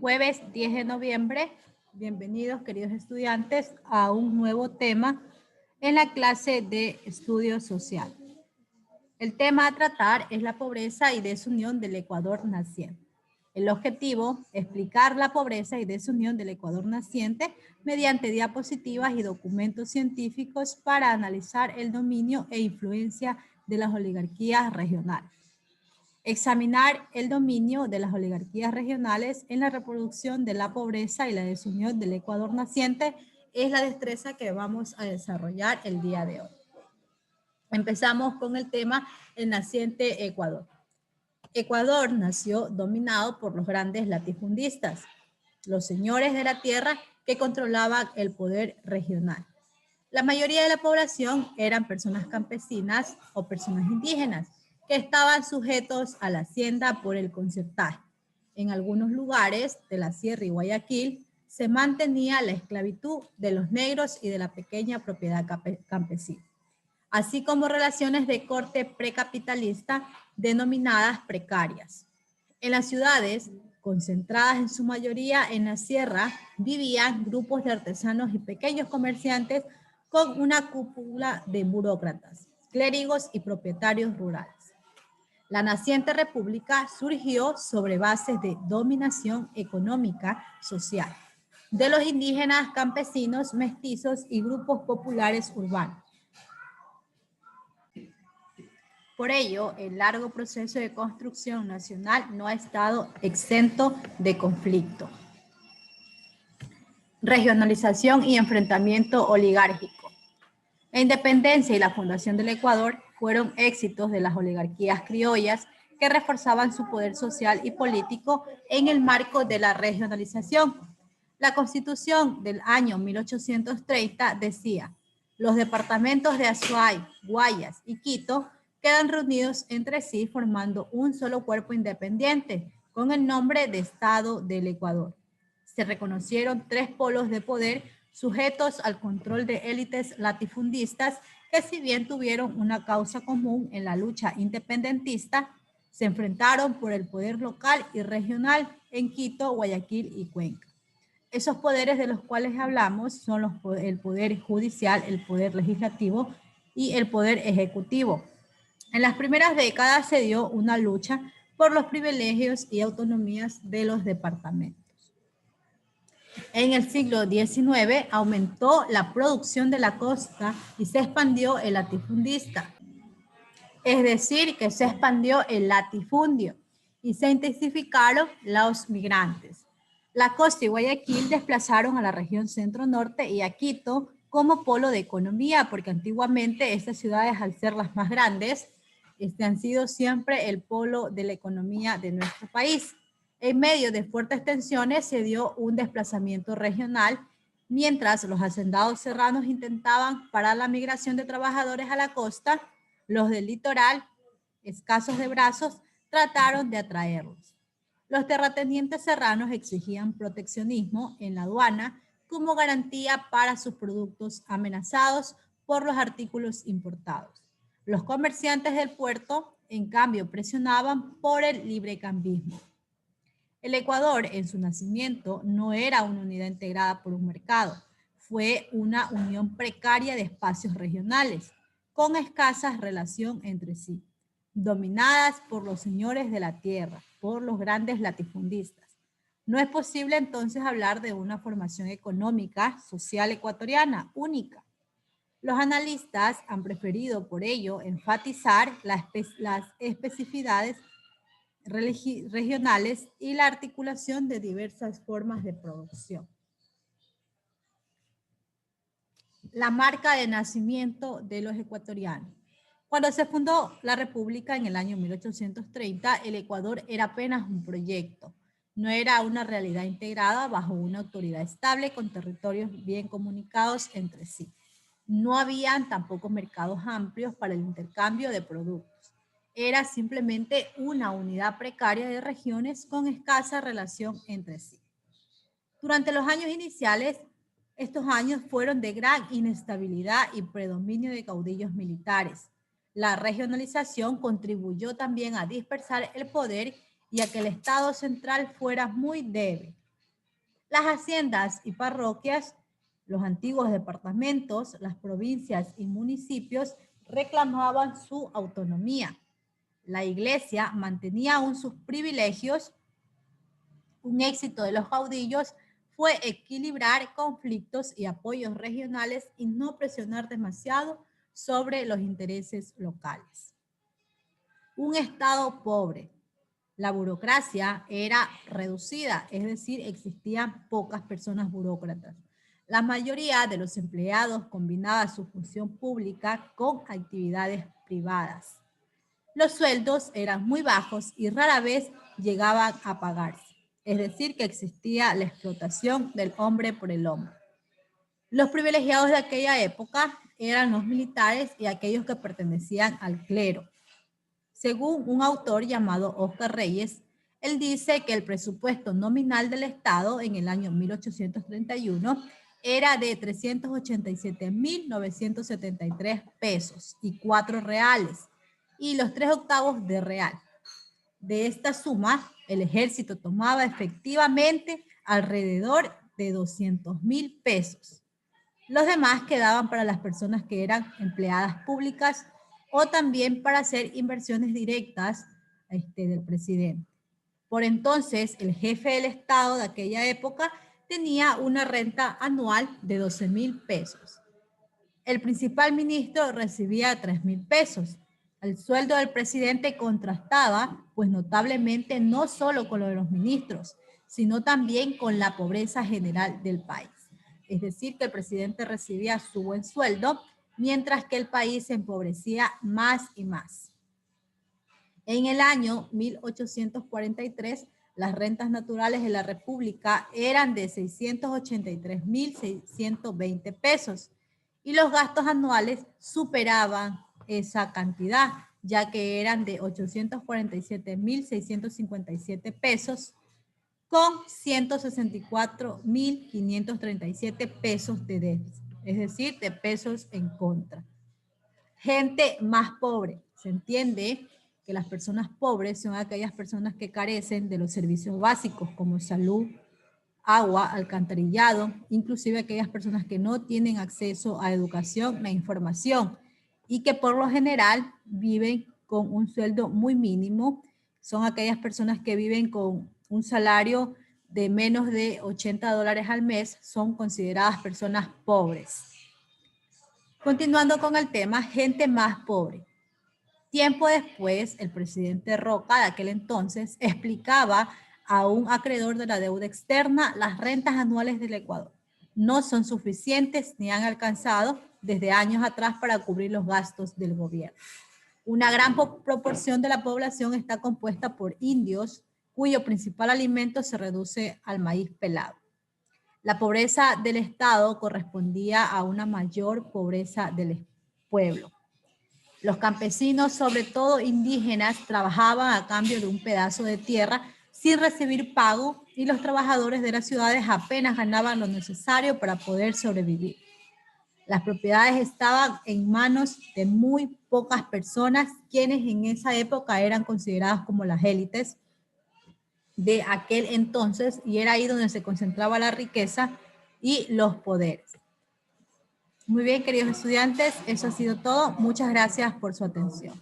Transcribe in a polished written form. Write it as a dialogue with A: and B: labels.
A: Jueves 10 de noviembre. Bienvenidos, queridos estudiantes, a un nuevo tema en la clase de estudio social. El tema a tratar es la pobreza y desunión del Ecuador naciente. El objetivo, explicar la pobreza y desunión del Ecuador naciente mediante diapositivas y documentos científicos para analizar el dominio e influencia de las oligarquías regionales. Examinar el dominio de las oligarquías regionales en la reproducción de la pobreza y la desunión del Ecuador naciente es la destreza que vamos a desarrollar el día de hoy. Empezamos con el tema el naciente Ecuador. Ecuador nació dominado por los grandes latifundistas, los señores de la tierra que controlaban el poder regional. La mayoría de la población eran personas campesinas o personas indígenas que estaban sujetos a la hacienda por el concertaje. En algunos lugares de la Sierra y Guayaquil se mantenía la esclavitud de los negros y de la pequeña propiedad campesina, así como relaciones de corte precapitalista denominadas precarias. En las ciudades, concentradas en su mayoría en la sierra, vivían grupos de artesanos y pequeños comerciantes con una cúpula de burócratas, clérigos y propietarios rurales. La naciente república surgió sobre bases de dominación económica social de los indígenas, campesinos, mestizos y grupos populares urbanos. Por ello, el largo proceso de construcción nacional no ha estado exento de conflicto. Regionalización y enfrentamiento oligárquico. La independencia y la fundación del Ecuador fueron éxitos de las oligarquías criollas que reforzaban su poder social y político en el marco de la regionalización. La Constitución del año 1830 decía: los departamentos de Azuay, Guayas y Quito quedan reunidos entre sí formando un solo cuerpo independiente con el nombre de Estado del Ecuador. Se reconocieron tres polos de poder sujetos al control de élites latifundistas que, si bien tuvieron una causa común en la lucha independentista, se enfrentaron por el poder local y regional en Quito, Guayaquil y Cuenca. Esos poderes de los cuales hablamos son el poder judicial, el poder legislativo y el poder ejecutivo. En las primeras décadas se dio una lucha por los privilegios y autonomías de los departamentos. En el siglo XIX aumentó la producción de la costa y se expandió el latifundista. Es decir, que se expandió el latifundio y se intensificaron los migrantes. La costa y Guayaquil desplazaron a la región centro-norte y a Quito como polo de economía, porque antiguamente estas ciudades, al ser las más grandes, han sido siempre el polo de la economía de nuestro país. En medio de fuertes tensiones se dio un desplazamiento regional, mientras los hacendados serranos intentaban parar la migración de trabajadores a la costa. Los del litoral, escasos de brazos, trataron de atraerlos. Los terratenientes serranos exigían proteccionismo en la aduana como garantía para sus productos amenazados por los artículos importados. Los comerciantes del puerto, en cambio, presionaban por el librecambismo. El Ecuador, en su nacimiento, no era una unidad integrada por un mercado, fue una unión precaria de espacios regionales, con escasa relación entre sí, dominadas por los señores de la tierra, por los grandes latifundistas. No es posible entonces hablar de una formación económica, social ecuatoriana única. Los analistas han preferido, por ello, enfatizar las especificidades regionales y la articulación de diversas formas de producción. La marca de nacimiento de los ecuatorianos. Cuando se fundó la República en el año 1830, el Ecuador era apenas un proyecto. No era una realidad integrada bajo una autoridad estable con territorios bien comunicados entre sí. No habían tampoco mercados amplios para el intercambio de productos. Era simplemente una unidad precaria de regiones con escasa relación entre sí. Durante los años iniciales, estos años fueron de gran inestabilidad y predominio de caudillos militares. La regionalización contribuyó también a dispersar el poder y a que el Estado central fuera muy débil. Las haciendas y parroquias, los antiguos departamentos, las provincias y municipios reclamaban su autonomía. La iglesia mantenía aún sus privilegios. Un éxito de los caudillos fue equilibrar conflictos y apoyos regionales y no presionar demasiado sobre los intereses locales. Un Estado pobre. La burocracia era reducida, es decir, existían pocas personas burócratas. La mayoría de los empleados combinaba su función pública con actividades privadas. Los sueldos eran muy bajos y rara vez llegaban a pagarse, es decir, que existía la explotación del hombre por el hombre. Los privilegiados de aquella época eran los militares y aquellos que pertenecían al clero. Según un autor llamado Oscar Reyes, él dice que el presupuesto nominal del Estado en el año 1831 era de 387.973 pesos y 4 reales y los 3 octavos de real. De esta suma, el ejército tomaba efectivamente alrededor de 200.000 pesos. Los demás quedaban para las personas que eran empleadas públicas o también para hacer inversiones directas del presidente. Por entonces, el jefe del Estado de aquella época tenía una renta anual de 12.000 pesos. El principal ministro recibía 3.000 pesos. El sueldo del presidente contrastaba, pues notablemente, no solo con lo de los ministros, sino también con la pobreza general del país. Es decir, que el presidente recibía su buen sueldo, mientras que el país se empobrecía más y más. En el año 1843, las rentas naturales de la República eran de 683.620 pesos y los gastos anuales superaban esa cantidad, ya que eran de 847.657 pesos con 164.537 pesos de déficit, es decir, de pesos en contra. Gente más pobre, se entiende que las personas pobres son aquellas personas que carecen de los servicios básicos como salud, agua, alcantarillado, inclusive aquellas personas que no tienen acceso a educación e información y que por lo general viven con un sueldo muy mínimo. Son aquellas personas que viven con un salario de menos de $80 al mes, son consideradas personas pobres. Continuando con el tema, gente más pobre. Tiempo después, el presidente Roca, de aquel entonces, explicaba a un acreedor de la deuda externa las rentas anuales del Ecuador. No son suficientes ni han alcanzado desde años atrás para cubrir los gastos del gobierno. Una gran proporción de la población está compuesta por indios, cuyo principal alimento se reduce al maíz pelado. La pobreza del Estado correspondía a una mayor pobreza del pueblo. Los campesinos, sobre todo indígenas, trabajaban a cambio de un pedazo de tierra sin recibir pago y los trabajadores de las ciudades apenas ganaban lo necesario para poder sobrevivir. Las propiedades estaban en manos de muy pocas personas, quienes en esa época eran consideradas como las élites de aquel entonces, y era ahí donde se concentraba la riqueza y los poderes. Muy bien, queridos estudiantes, eso ha sido todo. Muchas gracias por su atención.